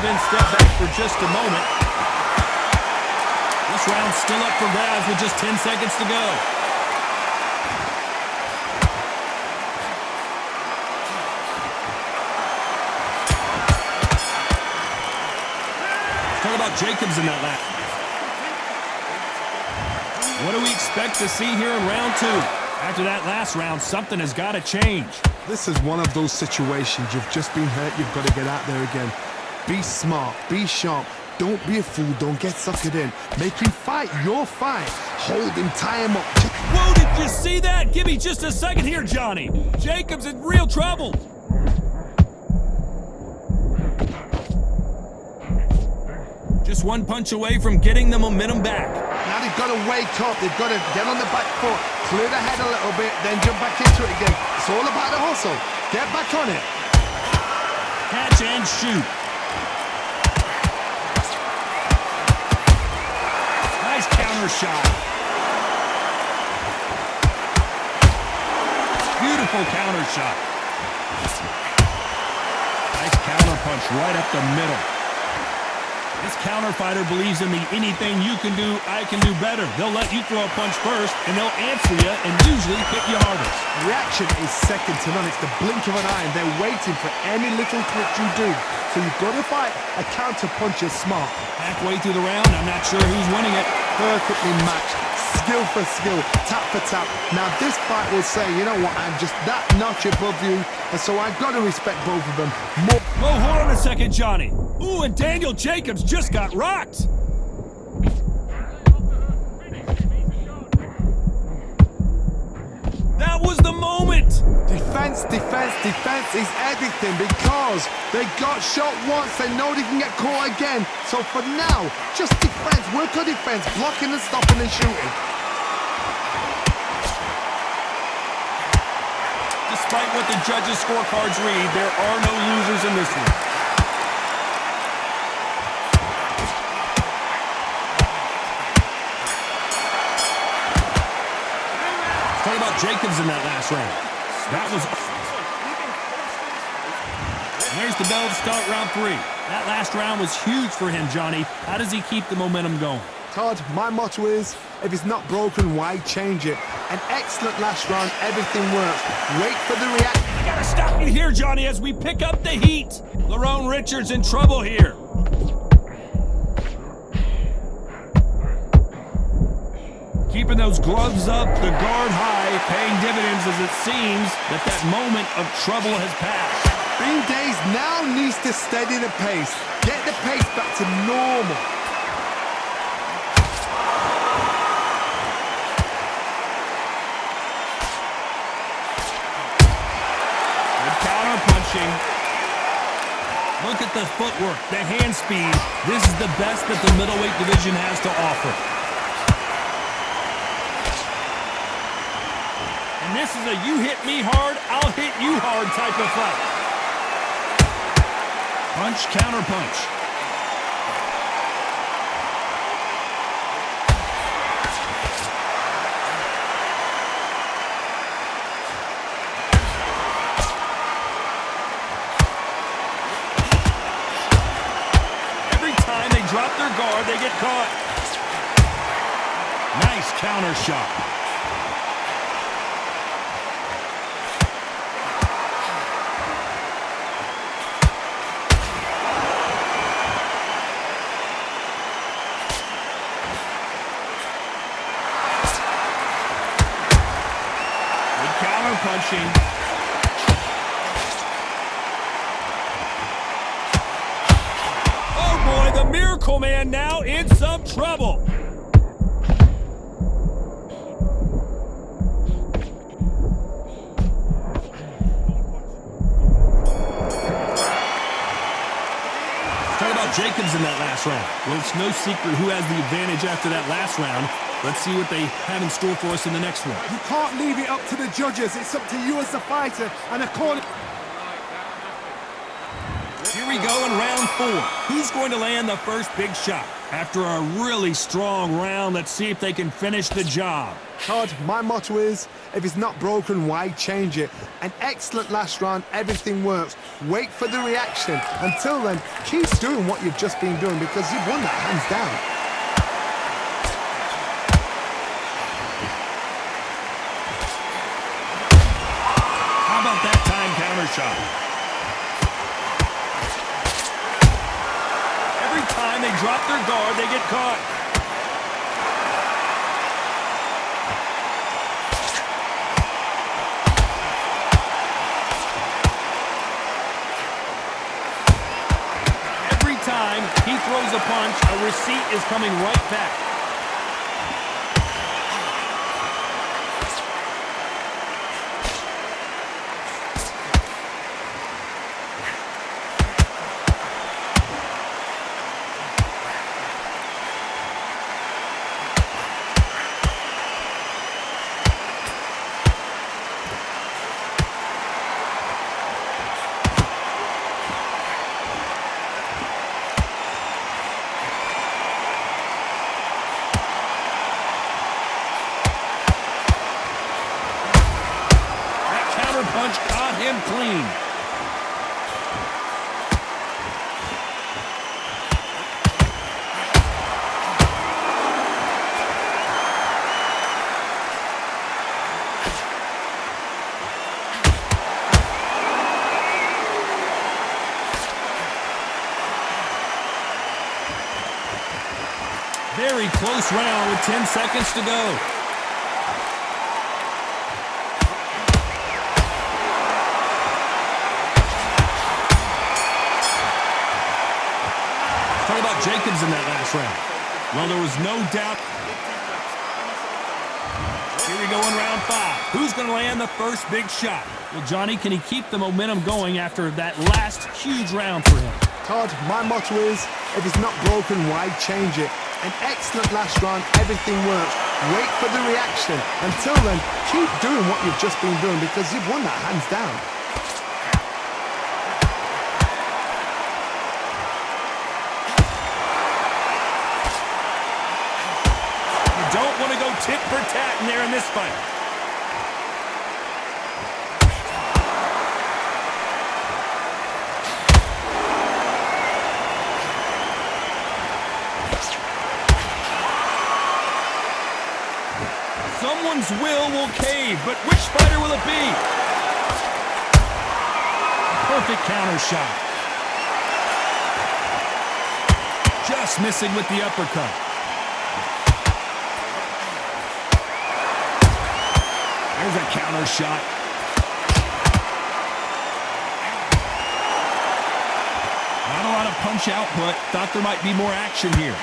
then step back for just a moment. This round's still up for grabs with just 10 seconds to go. Talk about Jacobs in that lap. What do we expect to see here in round two? After that last round, something has got to change. This is one of those situations. You've just been hurt. You've got to get out there again. Be smart. Be sharp. Don't be a fool. Don't get suckered in. Make him fight your fight. Hold him. Tie him up. Whoa, did you see that? Give me just a second here, Johnny. Jacobs in real trouble. Just one punch away from getting the momentum back. Now they've got to wake up. They've got to get on the back foot, clear the head a little bit, then jump back into it again. It's all about the hustle. Get back on it. Catch and shoot. Nice counter shot. Beautiful counter shot. Nice counter punch right up the middle. This counter fighter believes in the anything you can do, I can do better. They'll let you throw a punch first, and they'll answer you and usually hit you hardest. Reaction is second to none. It's the blink of an eye, and they're waiting for any little twitch you do. So you've got to fight a counter puncher smart. Halfway through the round, I'm not sure who's winning it. Perfectly matched. Skill for skill, tap for tap. Now this fight will say, you know what, I'm just that notch above you, and so I've got to respect both of them more. Whoa, hold on a second, Johnny. Ooh, and Daniel Jacobs just got rocked. That was the moment. Defense, defense, defense is everything because they got shot once, they know they can get caught again. So for now, just defense, work on defense, blocking and stopping and shooting. Despite what the judges' scorecards read, there are no losers in this one. Talk about Jacobs in that last round. That was... And there's the bell to start round three. That last round was huge for him, Johnny. How does he keep the momentum going? Todd, my motto is, if it's not broken, why change it? An excellent last round, everything works. Wait for the reaction. I gotta stop you here, Johnny, as we pick up the heat. Lerone Richards in trouble here. Keeping those gloves up, the guard high, paying dividends as it seems that moment of trouble has passed. Bean Days now needs to steady the pace. Get the pace back to normal. Good counter punching. Look at the footwork, the hand speed. This is the best that the middleweight division has to offer. And this is a you hit me hard, I'll hit you hard type of fight. Punch, counter punch. Every time they drop their guard, they get caught. Nice counter shot. Punching. Oh boy, the Miracle Man now in some trouble. Talk about Jacobs in that last round. Well, it's no secret who has the advantage after that last round. Let's see what they have in store for us in the next one. You can't leave it up to the judges. It's up to you as the fighter and according... Here we go in round 4. Who's going to land the first big shot? After a really strong round, let's see if they can finish the job. Todd, my motto is, if it's not broken, why change it? An excellent last round, everything works. Wait for the reaction. Until then, keep doing what you've just been doing because you've won that hands down. How about that time counter shot? Every time they drop their guard, they get caught. Every time he throws a punch, a receipt is coming right back. Punch caught him clean. Very close round with 10 seconds to go. Talk about Jacobs in that last round. Well, there was no doubt. Here we go in round 5. Who's going to land the first big shot? Well, Johnny, can he keep the momentum going after that last huge round for him? Todd, my motto is, if it's not broken, why change it? An excellent last round, everything works. Wait for the reaction. Until then, keep doing what you've just been doing because you've won that hands down. Don't want to go tit for tat in there in this fight. Someone's will cave, but which fighter will it be? Perfect counter shot. Just missing with the uppercut. There's a counter shot. Not a lot of punch output. Thought there might be more action here.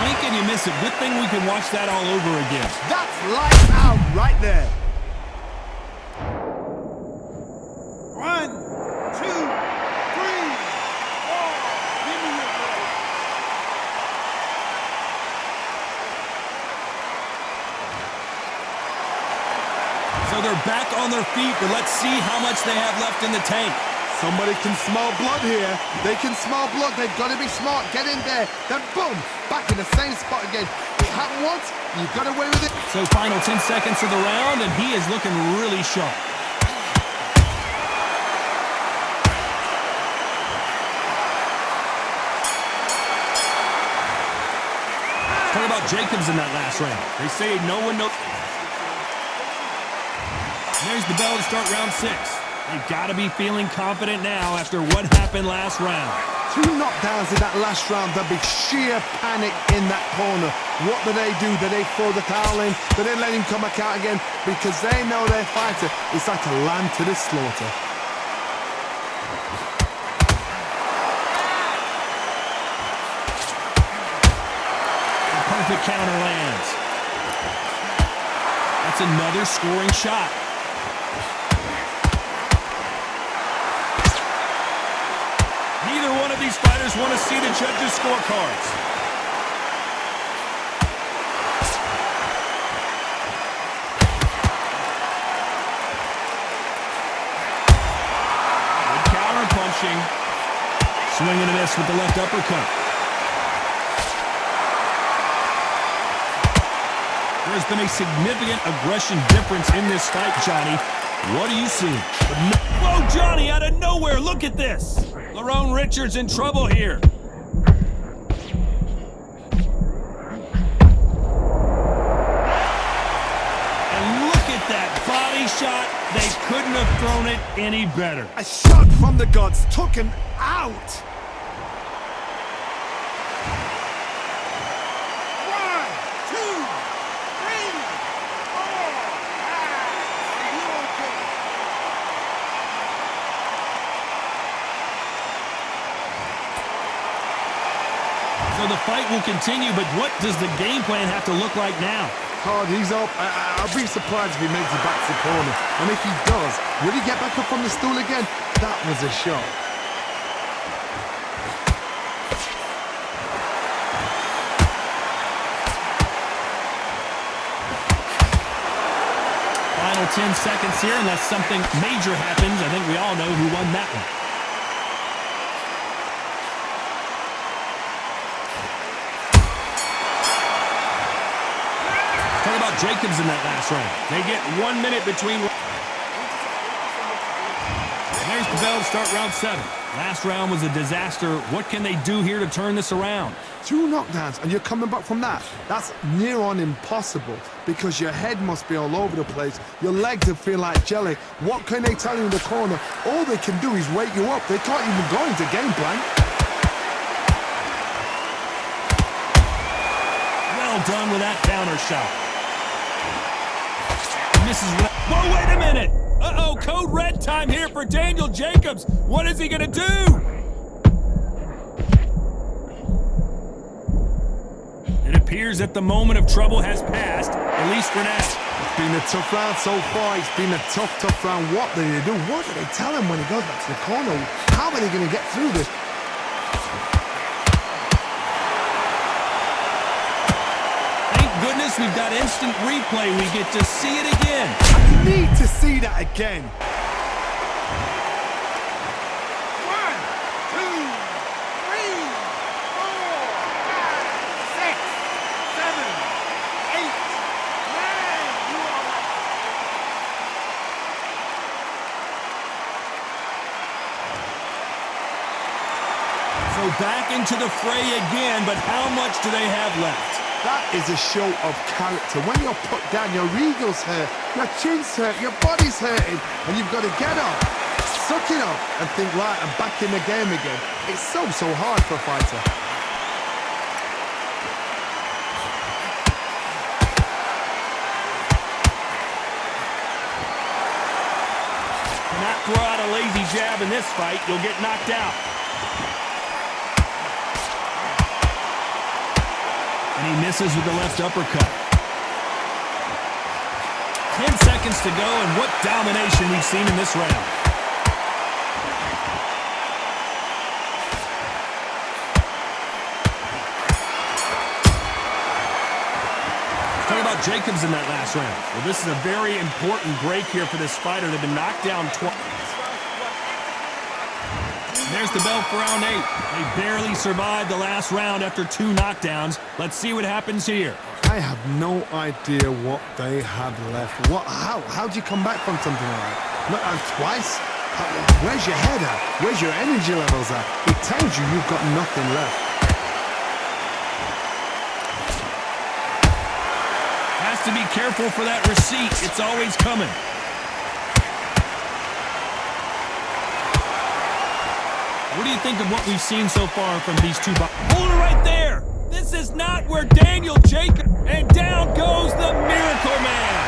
Blink and you miss it. Good thing we can watch that all over again. That's lights out right there. So they're back on their feet, but let's see how much they have left in the tank. Somebody can smell blood here. They can smell blood. They've got to be smart. Get in there. Then boom, back in the same spot again. It happened once. You got away with it. So final 10 seconds of the round, and he is looking really sharp. Talk about Jacobs in that last round. They say no one knows. There's the bell to start round 6. They've got to be feeling confident now after what happened last round. 2 knockdowns in that last round. There'll be sheer panic in that corner. What do? Do they throw the towel in? Do they let him come back out again? Because they know their fighter is like a lamb to the slaughter. A perfect counter lands. That's another scoring shot. Neither one of these fighters want to see the judges' scorecards. Swing and a miss with the left uppercut. There's been a significant aggression difference in this fight, Johnny. What are you seeing? Whoa, Johnny, out of nowhere. Look at this. Lerone Richards in trouble here. And look at that body shot. They couldn't have thrown it any better. A shot from the gods took him out. So the fight will continue, but what does the game plan have to look like now? Hard, he's up. I'll be surprised if he makes it back to the corner. And if he does, will he get back up from the stool again? That was a shot. Final 10 seconds here, unless something major happens. I think we all know who won that one. Talk about Jacobs in that last round. They get 1 minute between. There's the bell to start round 7. Last round was a disaster. What can they do here to turn this around? 2 knockdowns and you're coming back from that. That's near on impossible because your head must be all over the place. Your legs will feel like jelly. What can they tell you in the corner? All they can do is wake you up. They can't even go into game plan. Well done with that counter shot. Misses. Whoa, wait a minute. Uh-oh, code red time here for Daniel Jacobs. What is he going to do? It appears that the moment of trouble has passed, at least for now. It's been a tough round so far. It's been a tough round. What do they do? What do they tell him when he goes back to the corner? How are they going to get through this? Goodness, we've got instant replay. We get to see it again. I need to see that again. 1, 2, 3, 4, 5, 6, 7, 8, 9. So back into the fray again, but how much do they have left? That is a show of character. When you're put down, your ego's hurt, your chin's hurt, your body's hurting, and you've got to get up, suck it up, and think, right, I'm back in the game again. It's so hard for a fighter. Not throw out a lazy jab in this fight, you'll get knocked out. And he misses with the left uppercut. 10 seconds to go, and what domination we've seen in this round. Talk about Jacobs in that last round. Well, this is a very important break here for this fighter. They've been knocked down twice. There's the bell for round 8. They barely survived the last round after 2 knockdowns. Let's see what happens here. I have no idea what they have left. How do you come back from something like that? Twice? Where's your head at? Where's your energy levels at? It tells you you've got nothing left. Has to be careful for that receipt. It's always coming. What do you think of what we've seen so far from these two boxers? Hold it right there! This is not where Daniel Jacobs... And down goes the Miracle Man!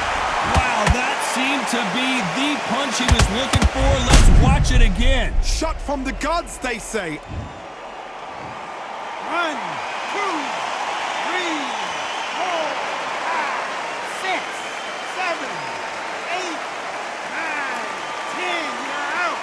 Wow, that seemed to be the punch he was looking for. Let's watch it again. Shot from the gods, they say. 1, 2, 3, 4, 5, 6, 7, 8, 9, 10. You're out.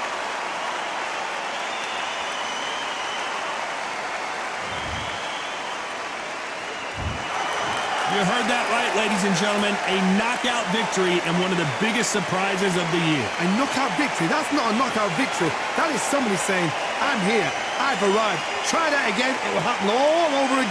You heard that right, ladies and gentlemen. A knockout victory and one of the biggest surprises of the year. A knockout victory? That's not a knockout victory. That is somebody saying, I'm here, I've arrived. Try that again, it will happen all over again.